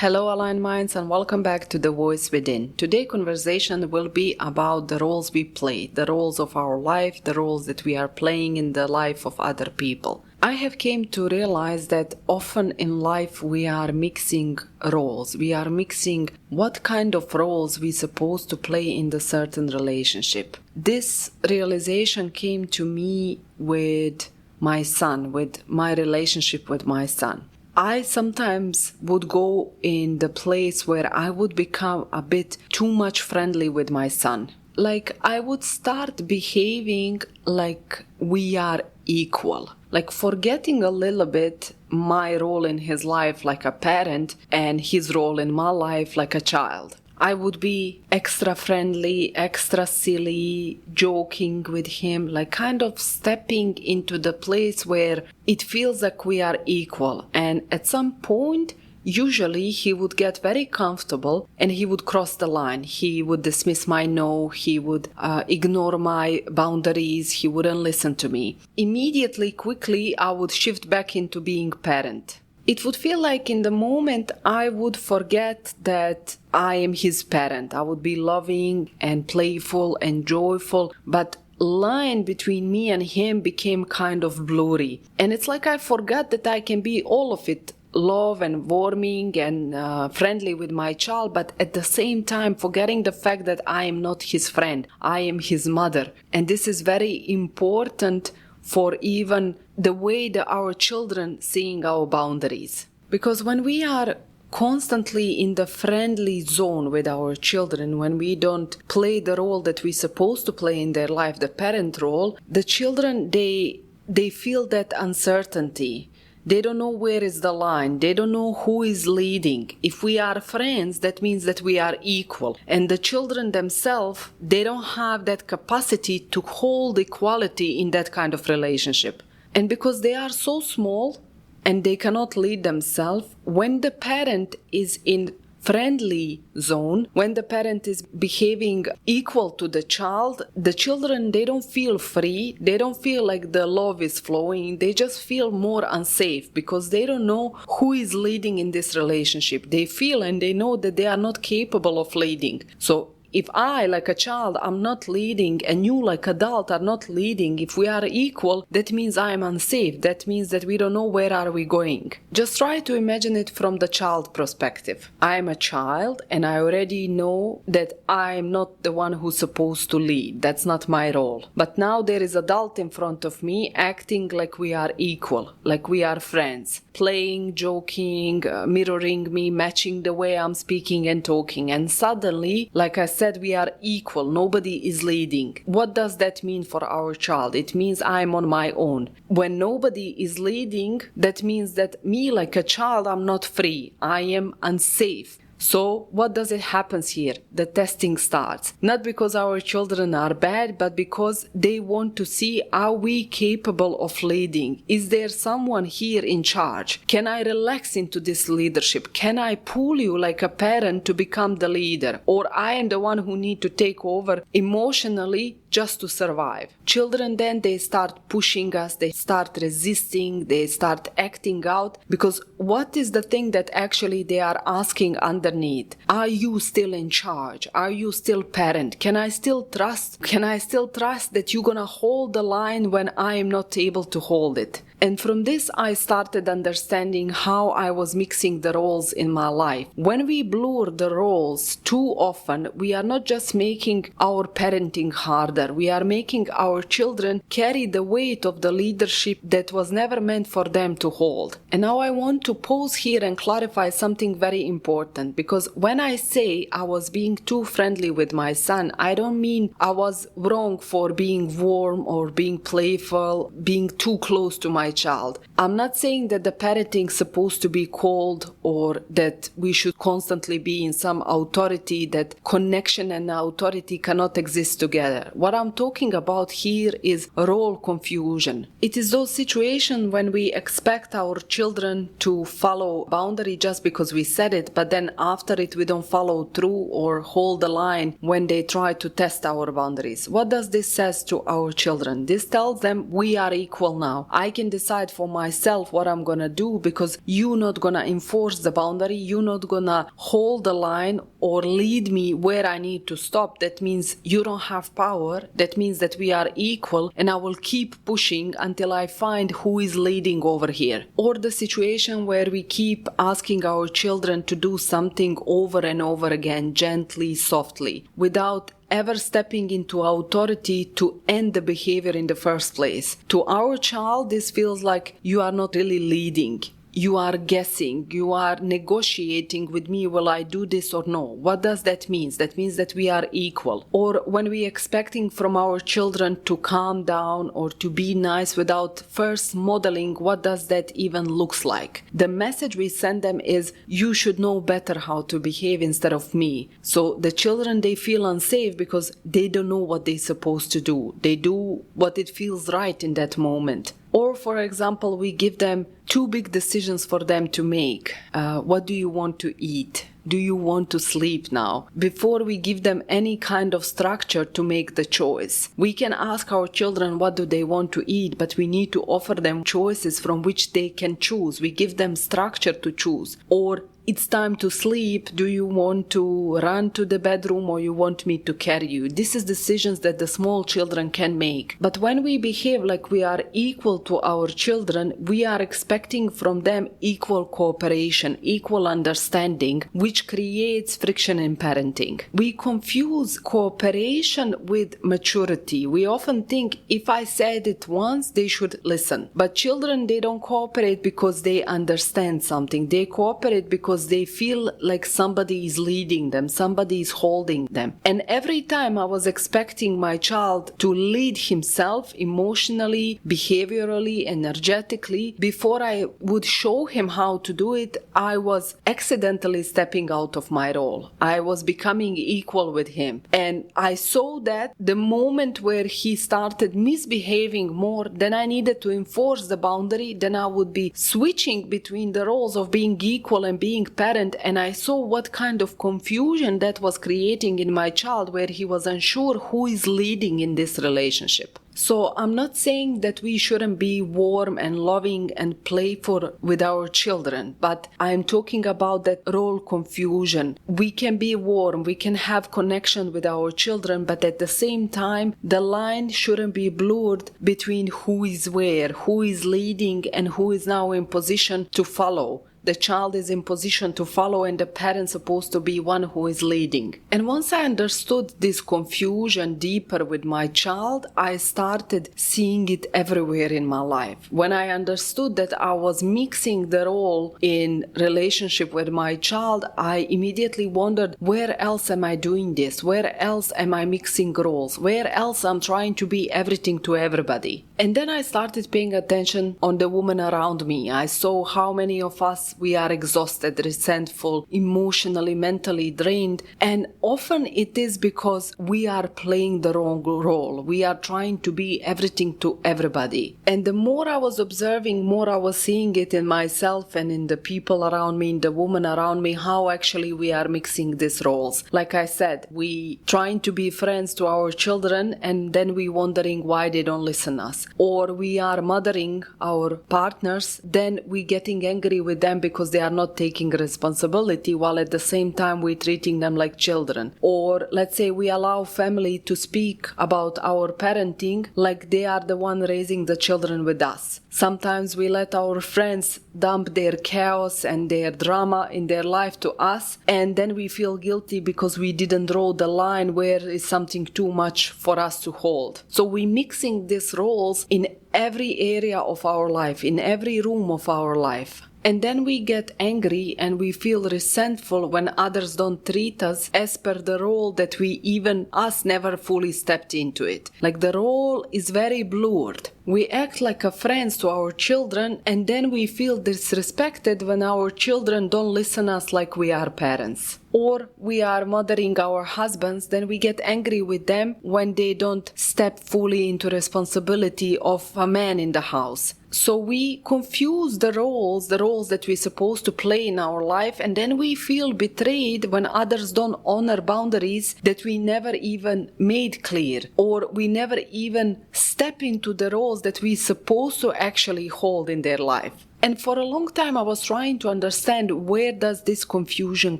Hello Aligned Minds and welcome back to The Voice Within. Today's conversation will be about the roles we play, the roles of our life, the roles that we are playing in the life of other people. I have came to realize that often in life we are mixing roles. We are mixing what kind of roles we supposed to play in the certain relationship. This realization came to me with my son, with my relationship with my son. I sometimes would go in the place where I would become a bit too much friendly with my son. Like I would start behaving like we are equal. Like forgetting a little bit my role in his life like a parent and his role in my life like a child. I would be extra friendly, extra silly, joking with him, like kind of stepping into the place where it feels like we are equal. And at some point, usually he would get very comfortable and he would cross the line. He would dismiss my no, he would ignore my boundaries, he wouldn't listen to me. Immediately, quickly, I would shift back into being parent. It would feel like in the moment I would forget that I am his parent. I would be loving and playful and joyful, but line between me and him became kind of blurry. And it's like I forgot that I can be all of it, love and warming and friendly with my child, but at the same time forgetting the fact that I am not his friend. I am his mother. And this is very important for even the way that our children seeing our boundaries. Because when we are constantly in the friendly zone with our children, when we don't play the role that we're supposed to play in their life, the parent role, the children, they feel that uncertainty. They don't know where is the line. They don't know who is leading. If we are friends, that means that we are equal. And the children themselves, they don't have that capacity to hold equality in that kind of relationship. And because they are so small and they cannot lead themselves, when the parent is in friendly zone, when the parent is behaving equal to the child, the children, they don't feel free, they don't feel like the love is flowing, they just feel more unsafe because they don't know who is leading in this relationship. They feel and they know that they are not capable of leading. So if I, like a child, am not leading and you, like adult, are not leading, if we are equal, that means I am unsafe. That means that we don't know where are we going. Just try to imagine it from the child perspective. I am a child and I already know that I am not the one who's supposed to lead. That's not my role. But now there is adult in front of me acting like we are equal, like we are friends, playing, joking, mirroring me, matching the way I'm speaking and talking. And suddenly, like I said, we are equal. Nobody is leading. What does that mean for our child? It means I'm on my own. When nobody is leading, that means that me, like a child, I'm not free. I am unsafe. So what does it happen here? The testing starts. Not because our children are bad, but because they want to see, are we capable of leading? Is there someone here in charge? Can I relax into this leadership? Can I pull you like a parent to become the leader? Or I am the one who need to take over emotionally just to survive. Children then, they start pushing us, they start resisting, they start acting out, because what is the thing that actually they are asking underneath? Are you still in charge? Are you still parent? Can I still trust? Can I still trust that you're gonna hold the line when I am not able to hold it? And from this, I started understanding how I was mixing the roles in my life. When we blur the roles too often, we are not just making our parenting harder, we are making our children carry the weight of the leadership that was never meant for them to hold. And now I want to pause here and clarify something very important, because when I say I was being too friendly with my son, I don't mean I was wrong for being warm or being playful, being too close to my child. I'm not saying that the parenting is supposed to be cold or that we should constantly be in some authority, that connection and authority cannot exist together. What I'm talking about here is role confusion. It is those situations when we expect our children to follow boundary just because we said it, but then after it we don't follow through or hold the line when they try to test our boundaries. What does this says to our children? This tells them we are equal now. I can decide for myself what I'm gonna do because you're not gonna enforce the boundary, you're not gonna hold the line or lead me where I need to stop. That means you don't have power. That means that we are equal, and I will keep pushing until I find who is leading over here. Or the situation where we keep asking our children to do something over and over again, gently, softly, without ever stepping into authority to end the behavior in the first place. To our child, this feels like you are not really leading. You are guessing, you are negotiating with me, will I do this or no? What does that mean? That means that we are equal. Or when we expecting from our children to calm down or to be nice without first modeling what does that even looks like. The message we send them is, you should know better how to behave instead of me. So the children, they feel unsafe because they don't know what they're supposed to do. They do what it feels right in that moment. Or, for example, we give them two big decisions for them to make. What do you want to eat? Do you want to sleep now? Before we give them any kind of structure to make the choice. We can ask our children what do they want to eat, but we need to offer them choices from which they can choose. We give them structure to choose. Or it's time to sleep. Do you want to run to the bedroom or you want me to carry you? This is decisions that the small children can make. But when we behave like we are equal to our children, we are expecting from them equal cooperation, equal understanding, which creates friction in parenting. We confuse cooperation with maturity. We often think if I said it once, they should listen. But children, they don't cooperate because they understand something. They cooperate because they feel like somebody is leading them, somebody is holding them. And every time I was expecting my child to lead himself emotionally, behaviorally, energetically, before I would show him how to do it, I was accidentally stepping out of my role. I was becoming equal with him. And I saw that the moment where he started misbehaving more, then I needed to enforce the boundary, then I would be switching between the roles of being equal and being parent, and I saw what kind of confusion that was creating in my child, where he was unsure who is leading in this relationship. So I'm not saying that we shouldn't be warm and loving and playful with our children, but I'm talking about that role confusion. We can be warm, we can have connection with our children, but at the same time, the line shouldn't be blurred between who is where, who is leading and who is now in position to follow. The child is in position to follow and the parent's supposed to be one who is leading. And once I understood this confusion deeper with my child, I started seeing it everywhere in my life. When I understood that I was mixing the role in relationship with my child, I immediately wondered, where else am I doing this? Where else am I mixing roles? Where else I'm trying to be everything to everybody? And then I started paying attention on the women around me. I saw how many of us, we are exhausted, resentful, emotionally, mentally drained. And often it is because we are playing the wrong role. We are trying to be everything to everybody. And the more I was observing, more I was seeing it in myself and in the people around me, in the women around me, how actually we are mixing these roles. Like I said, we trying to be friends to our children and then we wondering why they don't listen us. Or we are mothering our partners, then we getting angry with them because they are not taking responsibility, while at the same time we're treating them like children. Or let's say we allow family to speak about our parenting like they are the one raising the children with us. Sometimes we let our friends dump their chaos and their drama in their life to us, and then we feel guilty because we didn't draw the line where is something too much for us to hold. So we're mixing these roles in every area of our life, in every room of our life. And then we get angry and we feel resentful when others don't treat us as per the role that we even us never fully stepped into it. Like the role is very blurred. We act like a friends to our children and then we feel disrespected when our children don't listen us like we are parents. Or we are mothering our husbands, then we get angry with them when they don't step fully into responsibility of a man in the house. So we confuse the roles that we're supposed to play in our life, and then we feel betrayed when others don't honor boundaries that we never even made clear, or we never even step into the roles that we're supposed to actually hold in their life. And for a long time, I was trying to understand, where does this confusion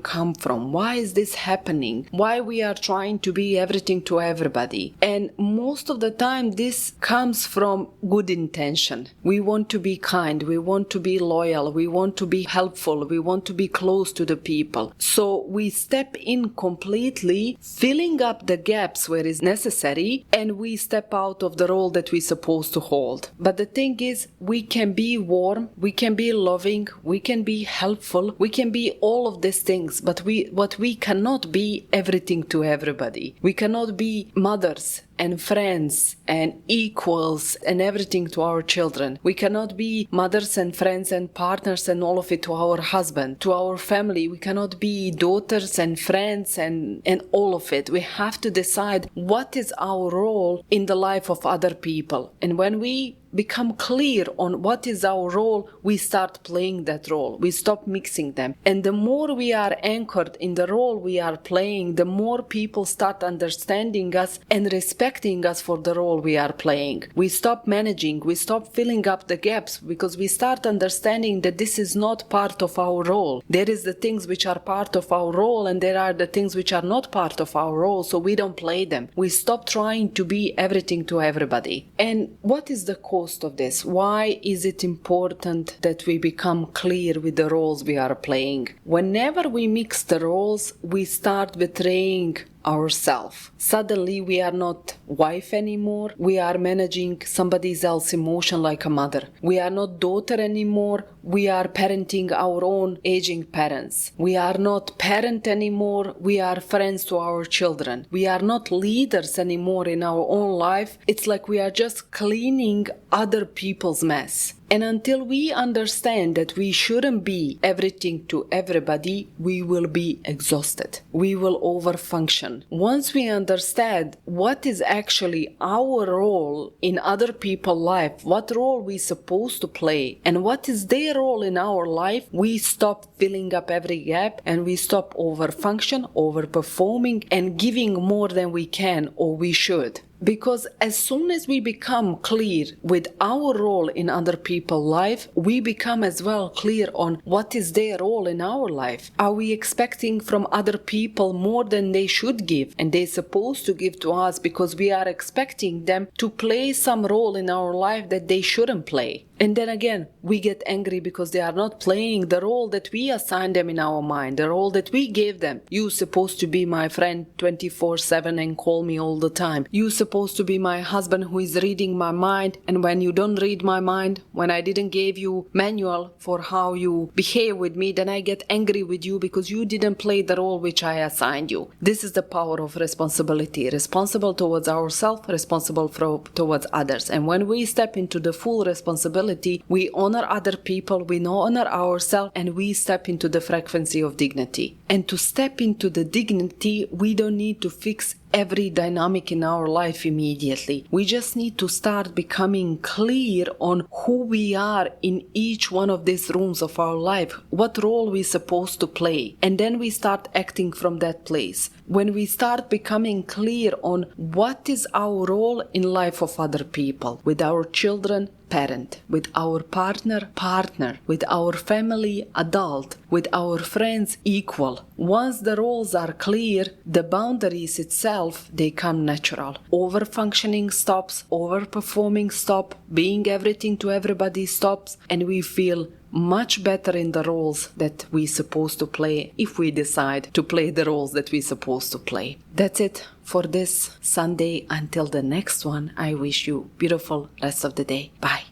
come from? Why is this happening? Why we are trying to be everything to everybody? And most of the time, this comes from good intention. We want to be kind. We want to be loyal. We want to be helpful. We want to be close to the people. So we step in completely, filling up the gaps where is necessary, and we step out of the role that we're supposed to hold. But the thing is, we can be warm. We can be loving, we can be helpful, we can be all of these things, but what we cannot be everything to everybody. We cannot be mothers and friends and equals and everything to our children. We cannot be mothers and friends and partners and all of it to our husband, to our family. We cannot be daughters and friends and all of it. We have to decide what is our role in the life of other people. And when we become clear on what is our role, we start playing that role. We stop mixing them. And the more we are anchored in the role we are playing, the more people start understanding us and respecting us for the role we are playing. We stop managing, we stop filling up the gaps, because we start understanding that this is not part of our role. There is the things which are part of our role, and there are the things which are not part of our role, so we don't play them. We stop trying to be everything to everybody. And what is the cost of this? Why is it important that we become clear with the roles we are playing? Whenever we mix the roles, we start betraying ourselves. Suddenly we are not wife anymore. We are managing somebody else's emotion like a mother. We are not daughter anymore. We are parenting our own aging parents. We are not parent anymore. We are friends to our children. We are not leaders anymore in our own life. It's like we are just cleaning other people's mess. And until we understand that we shouldn't be everything to everybody, we will be exhausted. We will overfunction. Once we understand what is actually our role in other people's life, what role we're supposed to play, and what is their role in our life, we stop filling up every gap, and we stop overfunction, overperforming, and giving more than we can or we should. Because as soon as we become clear with our role in other people's life, we become as well clear on what is their role in our life. Are we expecting from other people more than they should give and they're supposed to give to us, because we are expecting them to play some role in our life that they shouldn't play? And then again, we get angry because they are not playing the role that we assigned them in our mind, the role that we gave them. You're supposed to be my friend 24/7 and call me all the time. You're supposed to be my husband who is reading my mind, and when you don't read my mind, when I didn't give you manual for how you behave with me, then I get angry with you because you didn't play the role which I assigned you. This is the power of responsibility. Responsible towards ourselves, responsible towards others. And when we step into the full responsibility, we honor other people, we honor ourselves, and we step into the frequency of dignity. And to step into the dignity, we don't need to fix every dynamic in our life immediately. We just need to start becoming clear on who we are in each one of these rooms of our life, what role we're supposed to play, and then we start acting from that place. When we start becoming clear on what is our role in life of other people, with our children, parent, with our partner, with our family, adult, with our friends, equal. Once the roles are clear, the boundaries itself, they come natural. Overfunctioning stops, overperforming stop, being everything to everybody stops, and we feel much better in the roles that we're supposed to play, if we decide to play the roles that we're supposed to play. That's it for this Sunday. Until the next one, I wish you beautiful rest of the day. Bye.